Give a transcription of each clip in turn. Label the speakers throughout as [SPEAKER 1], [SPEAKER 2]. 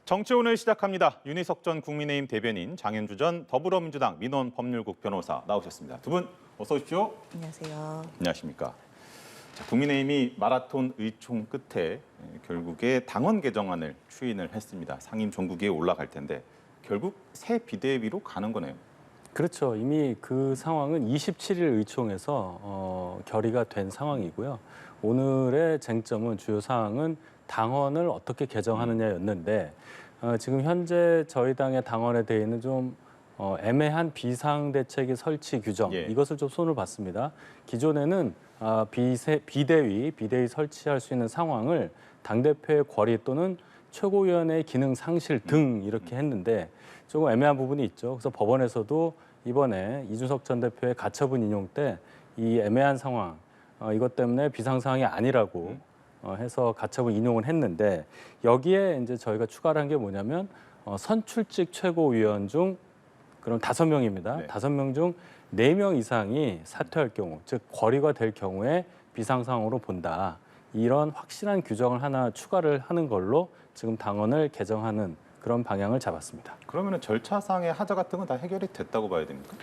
[SPEAKER 1] 정치오늘 시작합니다. 윤희석 전 국민의힘 대변인, 장현주 전 더불어민주당 민원법률국 변호사 나오셨습니다. 두 분 어서 오십시오.
[SPEAKER 2] 안녕하세요.
[SPEAKER 1] 안녕하십니까. 자, 국민의힘이 마라톤 의총 끝에 결국에 당원 개정안을 추인을 했습니다. 상임 종국위에 올라갈 텐데 결국 새 비대위로 가는 거네요.
[SPEAKER 3] 그렇죠. 이미 그 상황은 27일 의총에서 결의가 된 상황이고요. 오늘의 쟁점은 주요 사항은 당원을 어떻게 개정하느냐였는데 지금 현재 저희 당의 당원에 대해는 좀 애매한 비상대책의 설치 규정 이것을 좀 손을 봤습니다. 기존에는 비대위 설치할 수 있는 상황을 당대표의 권리 또는 최고위원회의 기능 상실 등 이렇게 했는데 조금 애매한 부분이 있죠. 그래서 법원에서도 이번에 이준석 전 대표의 가처분 인용 때 이 애매한 상황 이것 때문에 비상 상황이 아니라고 해서 가처분 인용을 했는데 여기에 이제 저희가 추가를 한 게 뭐냐면 선출직 최고위원 중 그럼 5명입니다. 5명 중 4명 이상이 사퇴할 경우, 즉 거리가 될 경우에 비상 상황으로 본다. 이런 확실한 규정을 하나 추가를 하는 걸로 지금 당원을 개정하는 그런 방향을 잡았습니다.
[SPEAKER 1] 그러면 절차상의 하자 같은 건 다 해결이 됐다고 봐야 됩니까?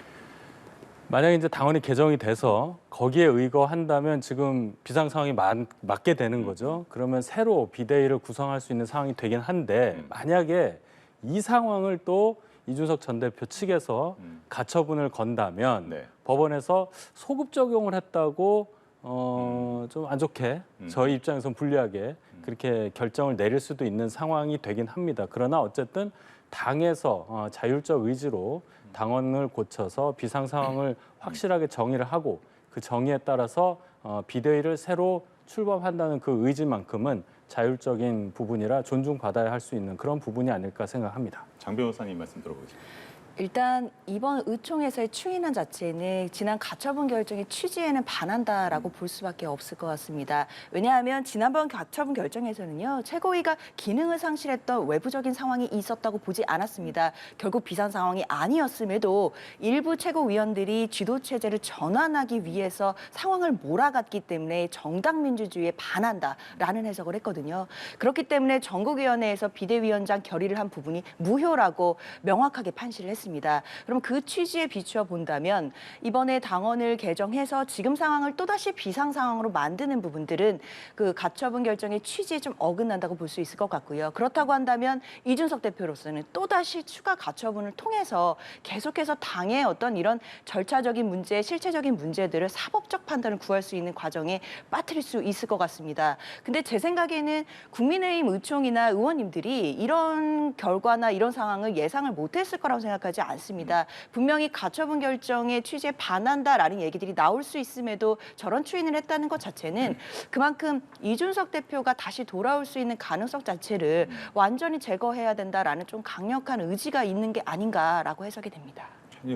[SPEAKER 3] 만약에 이제 당원이 개정이 돼서 거기에 의거한다면 지금 비상 상황이 맞게 되는 거죠. 그러면 새로 비대위를 구성할 수 있는 상황이 되긴 한데 만약에 이 상황을 또 이준석 전 대표 측에서 가처분을 건다면 법원에서 소급 적용을 했다고 좀 안 좋게 저희 입장에서는 불리하게 그렇게 결정을 내릴 수도 있는 상황이 되긴 합니다. 그러나 어쨌든 당에서 자율적 의지로 당원을 고쳐서 비상 상황을 확실하게 정의를 하고 그 정의에 따라서 비대위를 새로 출범한다는 그 의지만큼은 자율적인 부분이라 존중받아야 할 수 있는 그런 부분이 아닐까 생각합니다.
[SPEAKER 1] 장 변호사님 말씀 들어보시죠.
[SPEAKER 2] 일단 이번 의총에서의 추인안 자체는 지난 가처분 결정의 취지에는 반한다라고 볼 수밖에 없을 것 같습니다. 왜냐하면 지난번 가처분 결정에서는요. 최고위가 기능을 상실했던 외부적인 상황이 있었다고 보지 않았습니다. 결국 비상 상황이 아니었음에도 일부 최고위원들이 지도체제를 전환하기 위해서 상황을 몰아갔기 때문에 정당 민주주의에 반한다라는 해석을 했거든요. 그렇기 때문에 전국위원회에서 비대위원장 결의를 한 부분이 무효라고 명확하게 판시를 했습니다. 그럼 그 취지에 비추어 본다면 이번에 당원을 개정해서 지금 상황을 또다시 비상 상황으로 만드는 부분들은 그 가처분 결정의 취지에 좀 어긋난다고 볼 수 있을 것 같고요. 그렇다고 한다면 이준석 대표로서는 또다시 추가 가처분을 통해서 계속해서 당의 어떤 이런 절차적인 문제, 실체적인 문제들을 사법적 판단을 구할 수 있는 과정에 빠뜨릴 수 있을 것 같습니다. 근데 제 생각에는 국민의힘 의총이나 의원님들이 이런 결과나 이런 상황을 예상을 못했을 거라고 생각하지 않습니다. 분명히 가처분 결정의 취지에 반한다라는 얘기들이 나올 수 있음에도 저런 추인을 했다는 것 자체는 그만큼 이준석 대표가 다시 돌아올 수 있는 가능성 자체를 완전히 제거해야 된다라는 좀 강력한 의지가 있는 게 아닌가라고 해석이 됩니다.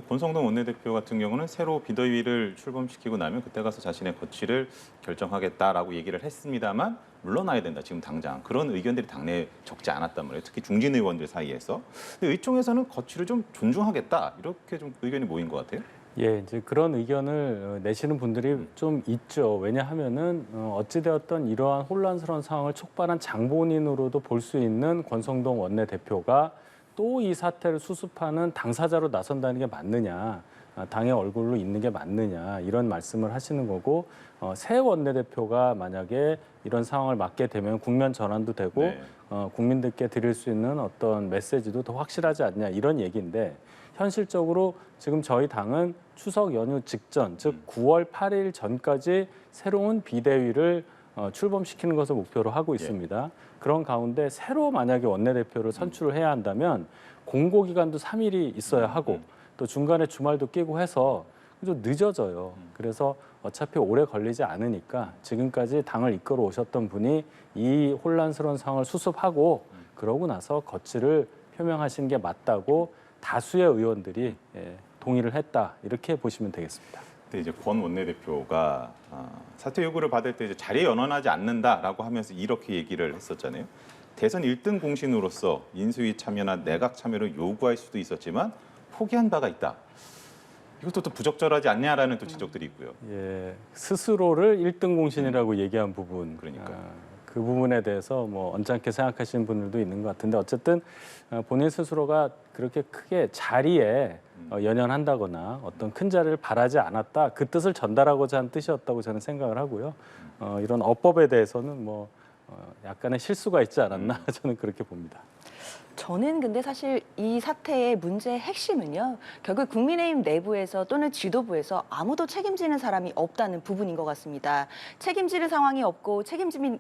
[SPEAKER 1] 권성동 원내대표 같은 경우는 새로 비대위를 출범시키고 나면 그때 가서 자신의 거취를 결정하겠다라고 얘기를 했습니다만 물러나야 된다, 지금 당장. 그런 의견들이 당내에 적지 않았단 말이에요. 특히 중진 의원들 사이에서. 근데 의총에서는 거취를 좀 존중하겠다, 이렇게 좀 의견이 모인 것 같아요.
[SPEAKER 3] 예, 이제 그런 의견을 내시는 분들이 좀 있죠. 왜냐하면은 어찌되었던 이러한 혼란스러운 상황을 촉발한 장본인으로도 볼 수 있는 권성동 원내대표가 또 이 사태를 수습하는 당사자로 나선다는 게 맞느냐, 당의 얼굴로 있는 게 맞느냐 이런 말씀을 하시는 거고 새 원내대표가 만약에 이런 상황을 맡게 되면 국면 전환도 되고 국민들께 드릴 수 있는 어떤 메시지도 더 확실하지 않냐 이런 얘기인데 현실적으로 지금 저희 당은 추석 연휴 직전, 즉 9월 8일 전까지 새로운 비대위를 출범시키는 것을 목표로 하고 있습니다. 그런 가운데 새로 만약에 원내대표를 선출을 해야 한다면 공고기간도 3일이 있어야 하고 또 중간에 주말도 끼고 해서 좀 늦어져요. 그래서 어차피 오래 걸리지 않으니까 지금까지 당을 이끌어 오셨던 분이 이 혼란스러운 상황을 수습하고 그러고 나서 거취를 표명하시는 게 맞다고 다수의 의원들이 동의를 했다. 이렇게 보시면 되겠습니다.
[SPEAKER 1] 근데 이제 권 원내대표가 사퇴 요구를 받을 때 이제 자리에 연원하지 않는다라고 하면서 이렇게 얘기를 했었잖아요. 대선 1등 공신으로서 인수위 참여나 내각 참여를 요구할 수도 있었지만 포기한 바가 있다. 이것도 또 부적절하지 않냐라는 또 지적들이 있고요.
[SPEAKER 3] 예, 스스로를 1등 공신이라고 얘기한 부분.
[SPEAKER 1] 그러니까요.
[SPEAKER 3] 그 부분에 대해서 뭐 언짢게 생각하시는 분들도 있는 것 같은데 어쨌든 본인 스스로가 그렇게 크게 자리에 연연한다거나 어떤 큰 자리를 바라지 않았다 그 뜻을 전달하고자 한 뜻이었다고 저는 생각을 하고요. 이런 어법에 대해서는 뭐 약간의 실수가 있지 않았나 저는 그렇게 봅니다.
[SPEAKER 2] 저는 근데 사실 이 사태의 문제의 핵심은요. 결국 국민의힘 내부에서 또는 지도부에서 아무도 책임지는 사람이 없다는 부분인 것 같습니다. 책임지는 상황이 없고 책임지는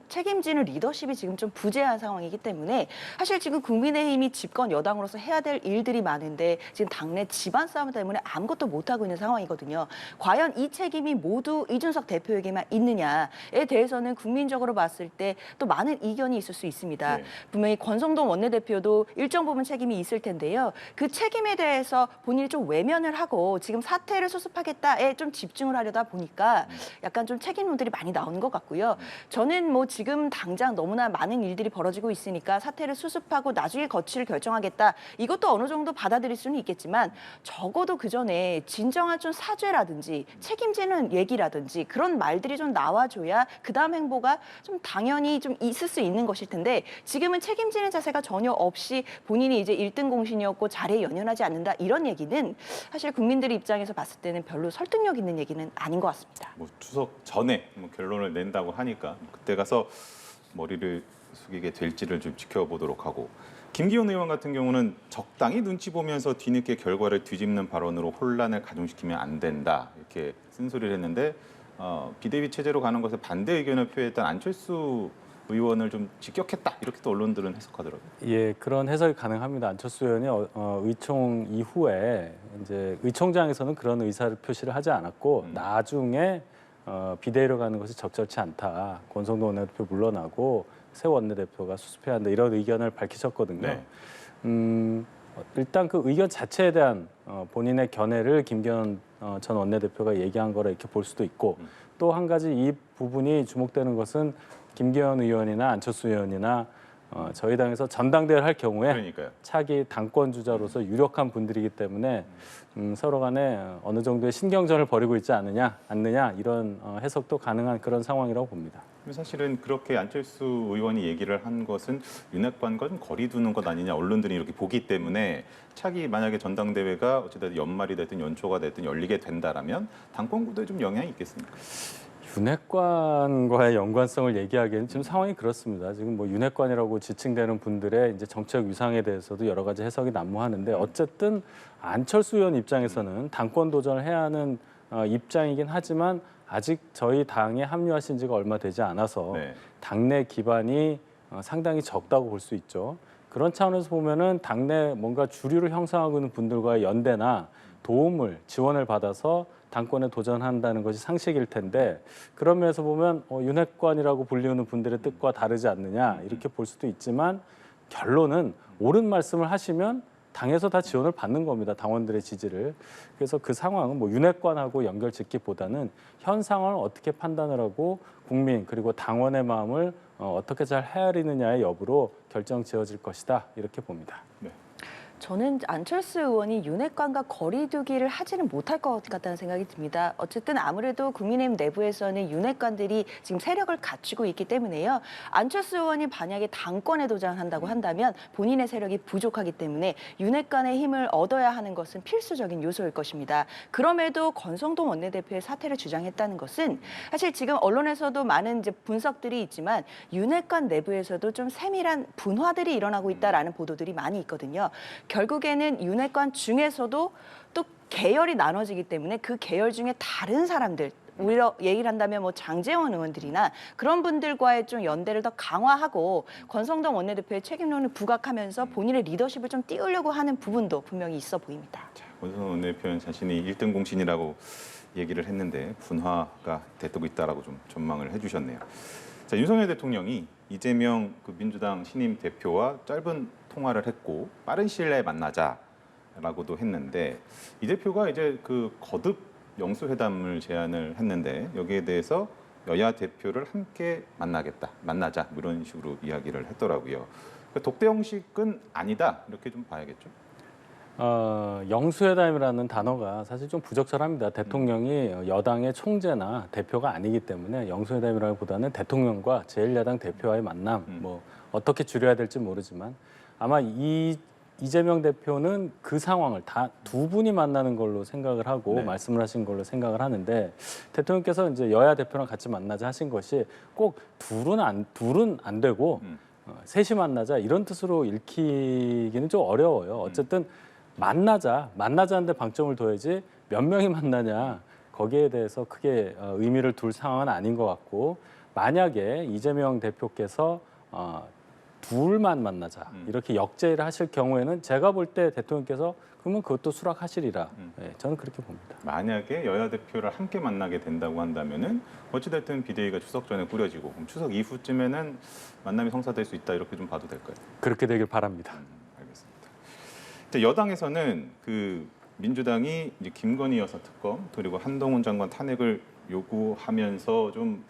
[SPEAKER 2] 리더십이 지금 좀 부재한 상황이기 때문에 사실 지금 국민의힘이 집권 여당으로서 해야 될 일들이 많은데 지금 당내 집안 싸움 때문에 아무것도 못하고 있는 상황이거든요. 과연 이 책임이 모두 이준석 대표에게만 있느냐에 대해서는 국민적으로 봤을 때 또 많은 이견이 있을 수 있습니다.
[SPEAKER 1] 네.
[SPEAKER 2] 분명히 권성동 원내대표도 일정 부분 책임이 있을 텐데요. 그 책임에 대해서 본인이 좀 외면을 하고 지금 사태를 수습하겠다에 좀 집중을 하려다 보니까 약간 좀 책임론들이 많이 나오는 것 같고요. 저는 뭐 지금 당장 너무나 많은 일들이 벌어지고 있으니까 사태를 수습하고 나중에 거취를 결정하겠다. 이것도 어느 정도 받아들일 수는 있겠지만 적어도 그 전에 진정한 좀 사죄라든지 책임지는 얘기라든지 그런 말들이 좀 나와줘야 그다음 행보가 좀 당연히 좀 있을 수 있는 것일 텐데 지금은 책임지는 자세가 전혀 없이 본인이 이제 1등 공신이었고 자리에 연연하지 않는다 이런 얘기는 사실 국민들 입장에서 봤을 때는 별로 설득력 있는 얘기는 아닌 것 같습니다.
[SPEAKER 1] 뭐 추석 전에 뭐 결론을 낸다고 하니까 그때 가서 머리를 숙이게 될지를 좀 지켜보도록 하고 김기현 의원 같은 경우는 적당히 눈치 보면서 뒤늦게 결과를 뒤집는 발언으로 혼란을 가중시키면 안 된다 이렇게 쓴소리를 했는데 비대위 체제로 가는 것에 반대 의견을 표했던 안철수 의원을 좀 직격했다 이렇게 또 언론들은 해석하더라고요.
[SPEAKER 3] 예, 그런 해석이 가능합니다. 안철수 의원이 의총 이후에 이제 의총장에서는 그런 의사를 표시를 하지 않았고 나중에 비대위로 가는 것이 적절치 않다. 권성동 원내대표 물러나고 새 원내대표가 수습해야 한다. 이런 의견을 밝히셨거든요.
[SPEAKER 1] 네.
[SPEAKER 3] 일단 그 의견 자체에 대한 본인의 견해를 김기현 전 원내대표가 얘기한 거라 이렇게 볼 수도 있고 또 한 가지 이 부분이 주목되는 것은 김기현 의원이나 안철수 의원이나 저희 당에서 전당대회를 할 경우에
[SPEAKER 1] 그러니까요.
[SPEAKER 3] 차기 당권 주자로서 유력한 분들이기 때문에 서로 간에 어느 정도의 신경전을 벌이고 있지 않느냐 이런 해석도 가능한 그런 상황이라고 봅니다.
[SPEAKER 1] 사실은 그렇게 안철수 의원이 얘기를 한 것은 윤핵관과 좀 거리 두는 것 아니냐 언론들이 이렇게 보기 때문에 차기 만약에 전당대회가 어찌됐든 연말이 됐든 연초가 됐든 열리게 된다라면 당권 구도에 좀 영향이 있겠습니까?
[SPEAKER 3] 윤핵관과의 연관성을 얘기하기에는 지금 상황이 그렇습니다. 지금 뭐 윤핵관이라고 지칭되는 분들의 이제 정책 위상에 대해서도 여러 가지 해석이 난무하는데 어쨌든 안철수 의원 입장에서는 당권 도전을 해야 하는 입장이긴 하지만 아직 저희 당에 합류하신 지가 얼마 되지 않아서
[SPEAKER 1] 네.
[SPEAKER 3] 당내 기반이 상당히 적다고 볼 수 있죠. 그런 차원에서 보면은 당내 뭔가 주류를 형성하고 있는 분들과의 연대나 도움을 지원을 받아서 당권에 도전한다는 것이 상식일 텐데 그런 면에서 보면 윤핵관이라고 불리우는 분들의 뜻과 다르지 않느냐 이렇게 볼 수도 있지만 결론은 옳은 말씀을 하시면 당에서 다 지원을 받는 겁니다. 당원들의 지지를. 그래서 그 상황은 뭐 윤핵관하고 연결짓기보다는 현 상황을 어떻게 판단을 하고 국민 그리고 당원의 마음을 어떻게 잘 헤아리느냐의 여부로 결정 지어질 것이다 이렇게 봅니다.
[SPEAKER 1] 네.
[SPEAKER 2] 저는 안철수 의원이 윤핵관과 거리두기를 하지는 못할 것 같다는 생각이 듭니다. 어쨌든 아무래도 국민의힘 내부에서는 윤핵관들이 지금 세력을 갖추고 있기 때문에요. 안철수 의원이 만약에 당권에 도전한다고 한다면 본인의 세력이 부족하기 때문에 윤핵관의 힘을 얻어야 하는 것은 필수적인 요소일 것입니다. 그럼에도 권성동 원내대표의 사퇴를 주장했다는 것은 사실 지금 언론에서도 많은 이제 분석들이 있지만 윤핵관 내부에서도 좀 세밀한 분화들이 일어나고 있다라는 보도들이 많이 있거든요. 결국에는 윤핵관 중에서도 또 계열이 나눠지기 때문에 그 계열 중에 다른 사람들 오히려 얘기를 한다면 뭐 장제원 의원들이나 그런 분들과의 좀 연대를 더 강화하고 권성동 원내대표의 책임론을 부각하면서 본인의 리더십을 좀 띄우려고 하는 부분도 분명히 있어 보입니다.
[SPEAKER 1] 권성동 원내대표는 자신이 1등 공신이라고 얘기를 했는데 분화가 되고 있다라고 좀 전망을 해주셨네요. 자, 윤석열 대통령이 이재명 그 민주당 신임 대표와 짧은 통화를 했고 빠른 시일 내에 만나자라고도 했는데 이 대표가 이제 그 거듭 영수회담을 제안을 했는데 여기에 대해서 여야 대표를 함께 만나자 뭐 이런 식으로 이야기를 했더라고요. 그러니까 독대 형식은 아니다 이렇게 좀 봐야겠죠.
[SPEAKER 3] 영수회담이라는 단어가 사실 좀 부적절합니다. 대통령이 여당의 총재나 대표가 아니기 때문에 영수회담이라기보다는 대통령과 제1야당 대표와의 만남, 뭐 어떻게 줄여야 될지 모르지만 아마 이재명 대표는 그 상황을 다 두 분이 만나는 걸로 생각을 하고
[SPEAKER 1] 네.
[SPEAKER 3] 말씀을 하신 걸로 생각을 하는데 대통령께서 이제 여야 대표랑 같이 만나자 하신 것이 꼭 둘은 안 되고 셋이 만나자 이런 뜻으로 읽히기는 좀 어려워요. 어쨌든 만나자는데 방점을 둬야지 몇 명이 만나냐 거기에 대해서 크게 의미를 둘 상황은 아닌 것 같고 만약에 이재명 대표께서 둘만 만나자 이렇게 역제의를 하실 경우에는 제가 볼 때 대통령께서 그러면 그것도 수락하시리라 네, 저는 그렇게 봅니다.
[SPEAKER 1] 만약에 여야 대표를 함께 만나게 된다고 한다면은 어찌됐든 비대위가 추석 전에 꾸려지고 그럼 추석 이후쯤에는 만남이 성사될 수 있다 이렇게 좀 봐도 될까요?
[SPEAKER 3] 그렇게 되길 바랍니다.
[SPEAKER 1] 알겠습니다. 이제 여당에서는 그 민주당이 이제 김건희 여사 특검 그리고 한동훈 장관 탄핵을 요구하면서 좀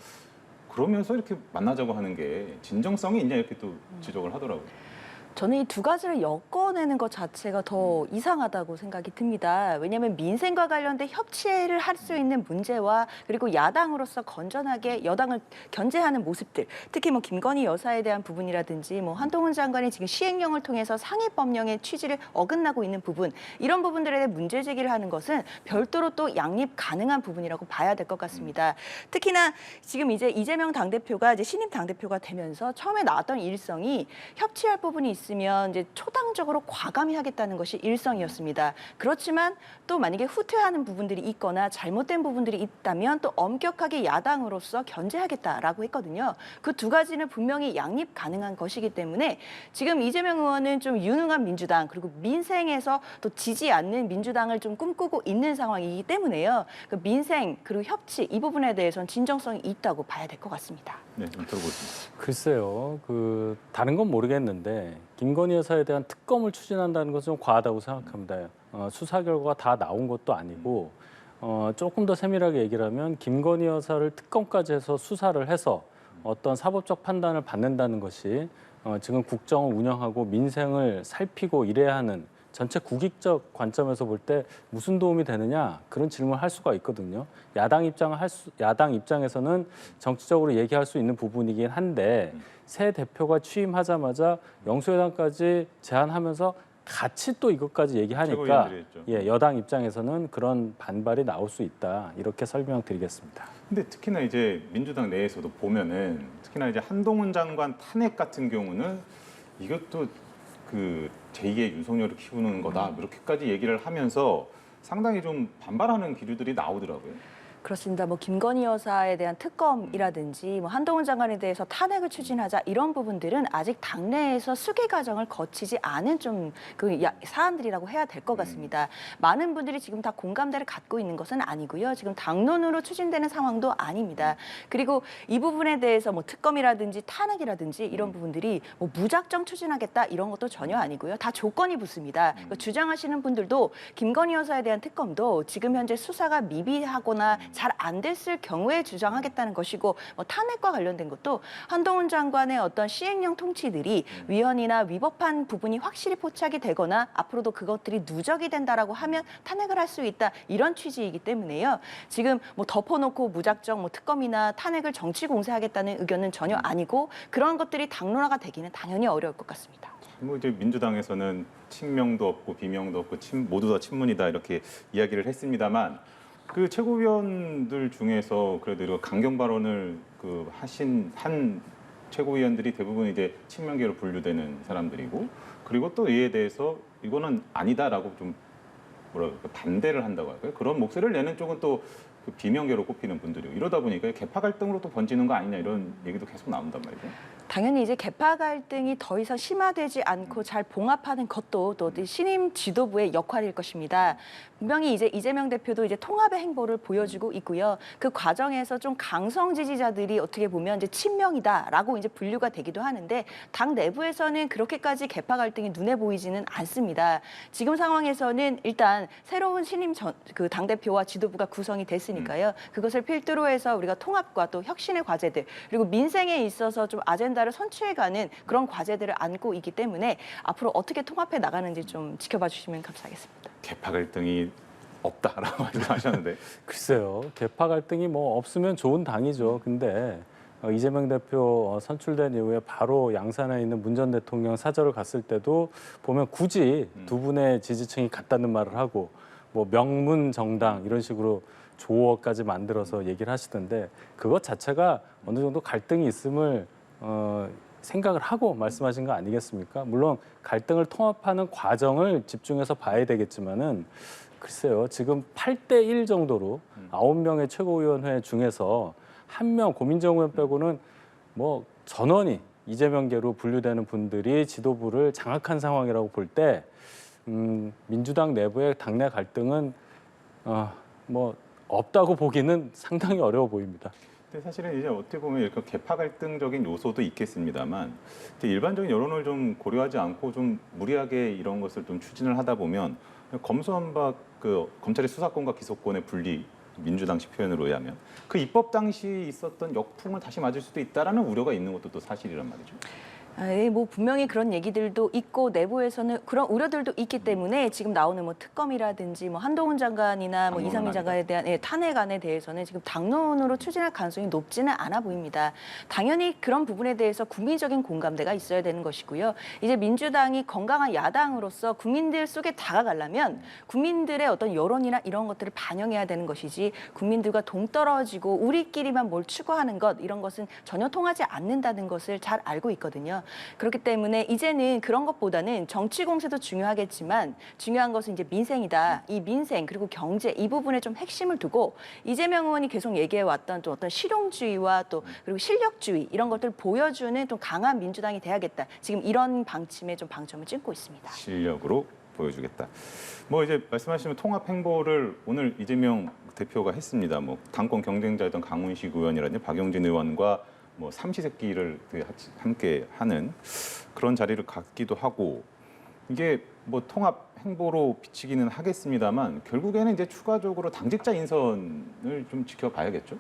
[SPEAKER 1] 그러면서 이렇게 만나자고 하는 게 진정성이 있냐 이렇게 또 지적을 하더라고요.
[SPEAKER 2] 저는 이 두 가지를 엮어내는 것 자체가 더 이상하다고 생각이 듭니다. 왜냐하면 민생과 관련된 협치를 할 수 있는 문제와 그리고 야당으로서 건전하게 여당을 견제하는 모습들, 특히 뭐 김건희 여사에 대한 부분이라든지 뭐 한동훈 장관이 지금 시행령을 통해서 상해법령의 취지를 어긋나고 있는 부분, 이런 부분들에 대해 문제 제기를 하는 것은 별도로 또 양립 가능한 부분이라고 봐야 될 것 같습니다. 특히나 지금 이제 이재명 당대표가 이제 신임 당대표가 되면서 처음에 나왔던 일성이 협치할 부분이 있으면 이제 초당적으로 과감히 하겠다는 것이 일성이었습니다. 그렇지만 또 만약에 후퇴하는 부분들이 있거나 잘못된 부분들이 있다면 또 엄격하게 야당으로서 견제하겠다라고 했거든요. 그 두 가지는 분명히 양립 가능한 것이기 때문에 지금 이재명 의원은 좀 유능한 민주당 그리고 민생에서 또 지지 않는 민주당을 좀 꿈꾸고 있는 상황이기 때문에요. 그 민생 그리고 협치 이 부분에 대해서는 진정성이 있다고 봐야 될 것 같습니다.
[SPEAKER 1] 네, 좀 들어보겠습니다.
[SPEAKER 3] 글쎄요, 다른 건 모르겠는데 김건희 여사에 대한 특검을 추진한다는 것은 좀 과하다고 생각합니다. 수사 결과가 다 나온 것도 아니고 조금 더 세밀하게 얘기를 하면 김건희 여사를 특검까지 해서 수사를 해서 어떤 사법적 판단을 받는다는 것이 지금 국정을 운영하고 민생을 살피고 이래야 하는 전체 국익적 관점에서 볼 때 무슨 도움이 되느냐 그런 질문을 할 수가 있거든요. 야당 입장에서는 정치적으로 얘기할 수 있는 부분이긴 한데 새 대표가 취임하자마자 영수회담까지 제안하면서 같이 또 이것까지 얘기하니까
[SPEAKER 1] 최고위원들이 했죠.
[SPEAKER 3] 예, 여당 입장에서는 그런 반발이 나올 수 있다 이렇게 설명드리겠습니다.
[SPEAKER 1] 근데 특히나 이제 민주당 내에서도 보면은 특히나 이제 한동훈 장관 탄핵 같은 경우는 이것도 그 제2의 윤석열을 키우는 거다 이렇게까지 얘기를 하면서 상당히 좀 반발하는 기류들이 나오더라고요.
[SPEAKER 2] 그렇습니다. 뭐 김건희 여사에 대한 특검이라든지 뭐 한동훈 장관에 대해서 탄핵을 추진하자 이런 부분들은 아직 당내에서 수기 과정을 거치지 않은 좀 그 사안들이라고 해야 될 것 같습니다. 많은 분들이 지금 다 공감대를 갖고 있는 것은 아니고요. 지금 당론으로 추진되는 상황도 아닙니다. 그리고 이 부분에 대해서 뭐 특검이라든지 탄핵이라든지 이런 부분들이 뭐 무작정 추진하겠다 이런 것도 전혀 아니고요. 다 조건이 붙습니다. 주장하시는 분들도 김건희 여사에 대한 특검도 지금 현재 수사가 미비하거나 잘 안 됐을 경우에 주장하겠다는 것이고 뭐 탄핵과 관련된 것도 한동훈 장관의 어떤 시행령 통치들이 위헌이나 위법한 부분이 확실히 포착이 되거나 앞으로도 그것들이 누적이 된다라고 하면 탄핵을 할 수 있다 이런 취지이기 때문에요. 지금 뭐 덮어놓고 무작정 뭐 특검이나 탄핵을 정치 공세하겠다는 의견은 전혀 아니고 그런 것들이 당론화가 되기는 당연히 어려울 것 같습니다.
[SPEAKER 1] 뭐 이제 민주당에서는 친명도 없고 비명도 없고 모두 다 친문이다 이렇게 이야기를 했습니다만 그 최고위원들 중에서 그래도 이런 강경 발언을 하신 한 최고위원들이 대부분 이제 친명계로 분류되는 사람들이고 그리고 또 이에 대해서 이거는 아니다라고 좀 반대를 한다고 할까요? 그런 목소리를 내는 쪽은 또 그 비명계로 꼽히는 분들이고 이러다 보니까 개파 갈등으로 또 번지는 거 아니냐 이런 얘기도 계속 나온단 말이죠.
[SPEAKER 2] 당연히 이제 개파 갈등이 더 이상 심화되지 않고 잘 봉합하는 것도 또 신임 지도부의 역할일 것입니다. 분명히 이제 이재명 대표도 이제 통합의 행보를 보여주고 있고요. 그 과정에서 좀 강성 지지자들이 어떻게 보면 이제 친명이다라고 이제 분류가 되기도 하는데 당 내부에서는 그렇게까지 개파 갈등이 눈에 보이지는 않습니다. 지금 상황에서는 일단 새로운 신임 그 당 대표와 지도부가 구성이 됐으니까요. 그것을 필두로 해서 우리가 통합과 또 혁신의 과제들 그리고 민생에 있어서 좀 아젠다 아젠다를 선취해가는 그런 과제들을 안고 있기 때문에 앞으로 어떻게 통합해 나가는지 좀 지켜봐 주시면 감사하겠습니다.
[SPEAKER 1] 개파 갈등이 없다라고 말씀하셨는데
[SPEAKER 3] 글쎄요. 계파 갈등이 뭐 없으면 좋은 당이죠. 근데 이재명 대표 선출된 이후에 바로 양산에 있는 문 전 대통령 사저를 갔을 때도 보면 굳이 두 분의 지지층이 같다는 말을 하고 뭐 명문 정당 이런 식으로 조어까지 만들어서 얘기를 하시던데 그것 자체가 어느 정도 갈등이 있음을 생각을 하고 말씀하신 거 아니겠습니까? 물론 갈등을 통합하는 과정을 집중해서 봐야 되겠지만은 글쎄요. 지금 8대1 정도로 9명의 최고위원회 중에서 한 명 고민정 의원 빼고는 뭐 전원이 이재명계로 분류되는 분들이 지도부를 장악한 상황이라고 볼 때 민주당 내부의 당내 갈등은 뭐 없다고 보기는 상당히 어려워 보입니다.
[SPEAKER 1] 근데 사실은 이제 어떻게 보면 이렇게 개파 갈등적인 요소도 있겠습니다만 일반적인 여론을 좀 고려하지 않고 좀 무리하게 이런 것을 좀 추진을 하다 보면 검수완박 그 검찰의 수사권과 기소권의 분리 민주당식 표현으로 의하면 그 입법 당시 있었던 역풍을 다시 맞을 수도 있다라는 우려가 있는 것도 또 사실이란 말이죠.
[SPEAKER 2] 뭐 분명히 그런 얘기들도 있고 내부에서는 그런 우려들도 있기 때문에 지금 나오는 뭐 특검이라든지 뭐 한동훈 장관이나 뭐 이상민 장관에 대한 탄핵안에 대해서는 지금 당론으로 추진할 가능성이 높지는 않아 보입니다. 당연히 그런 부분에 대해서 국민적인 공감대가 있어야 되는 것이고요. 이제 민주당이 건강한 야당으로서 국민들 속에 다가가려면 국민들의 어떤 여론이나 이런 것들을 반영해야 되는 것이지 국민들과 동떨어지고 우리끼리만 뭘 추구하는 것 이런 것은 전혀 통하지 않는다는 것을 잘 알고 있거든요. 그렇기 때문에 이제는 그런 것보다는 정치 공세도 중요하겠지만 중요한 것은 이제 민생이다. 이 민생 그리고 경제 이 부분에 좀 핵심을 두고 이재명 의원이 계속 얘기해왔던 또 어떤 실용주의와 또 그리고 실력주의 이런 것들을 보여주는 좀 강한 민주당이 돼야겠다. 지금 이런 방침에 좀 방점을 찍고 있습니다.
[SPEAKER 1] 실력으로 보여주겠다. 뭐 이제 말씀하시면 통합 행보를 오늘 이재명 대표가 했습니다. 뭐 당권 경쟁자였던 강훈식 의원이라든지 박용진 의원과 뭐 삼시세끼를 함께 하는 그런 자리를 갖기도 하고 이게 뭐 통합 행보로 비치기는 하겠습니다만 결국에는 이제 추가적으로 당직자 인선을 좀 지켜봐야겠죠.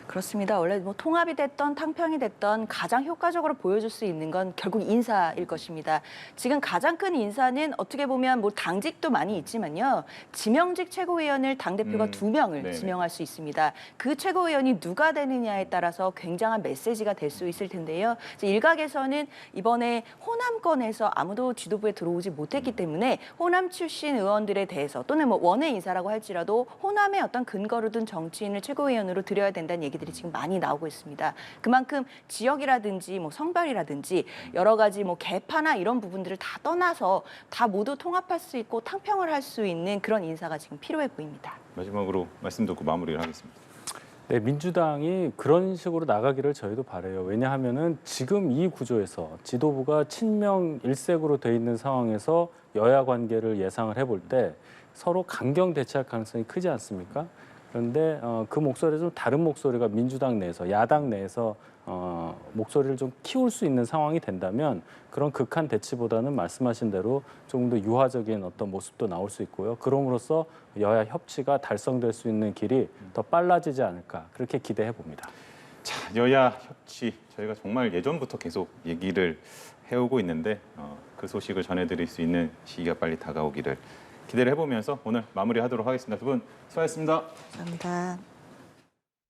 [SPEAKER 2] 그렇습니다. 원래 뭐 통합이 됐던 탕평이 됐던 가장 효과적으로 보여줄 수 있는 건 결국 인사일 것입니다. 지금 가장 큰 인사는 어떻게 보면 뭐 당직도 많이 있지만요. 지명직 최고위원을 당대표가 2명을
[SPEAKER 1] 네네.
[SPEAKER 2] 지명할 수 있습니다. 그 최고위원이 누가 되느냐에 따라서 굉장한 메시지가 될 수 있을 텐데요. 이제 일각에서는 이번에 호남권에서 아무도 지도부에 들어오지 못했기 때문에 호남 출신 의원들에 대해서 또는 뭐 원외 인사라고 할지라도 호남의 어떤 근거를 둔 정치인을 최고위원으로 들여야 된다는 얘기들이 지금 많이 나오고 있습니다. 그만큼 지역이라든지 뭐 성별이라든지 여러 가지 뭐 계파나 이런 부분들을 다 떠나서 다 모두 통합할 수 있고 탕평을 할 수 있는 그런 인사가 지금 필요해 보입니다.
[SPEAKER 1] 마지막으로 말씀 듣고 마무리를 하겠습니다.
[SPEAKER 3] 네, 민주당이 그런 식으로 나가기를 저희도 바라요. 왜냐하면은 지금 이 구조에서 지도부가 친명 일색으로 돼 있는 상황에서 여야 관계를 예상을 해볼 때 서로 강경 대치할 가능성이 크지 않습니까? 그런데 그 목소리가 좀 다른 목소리가 민주당 내에서 야당 내에서 목소리를 좀 키울 수 있는 상황이 된다면 그런 극한 대치보다는 말씀하신 대로 조금 더 유화적인 어떤 모습도 나올 수 있고요. 그럼으로써 여야 협치가 달성될 수 있는 길이 더 빨라지지 않을까 그렇게 기대해 봅니다.
[SPEAKER 1] 자, 여야 협치 저희가 정말 예전부터 계속 얘기를 해오고 있는데 그 소식을 전해드릴 수 있는 시기가 빨리 다가오기를 기대를 해보면서 오늘 마무리하도록 하겠습니다. 두 분 수고하셨습니다.
[SPEAKER 2] 감사합니다.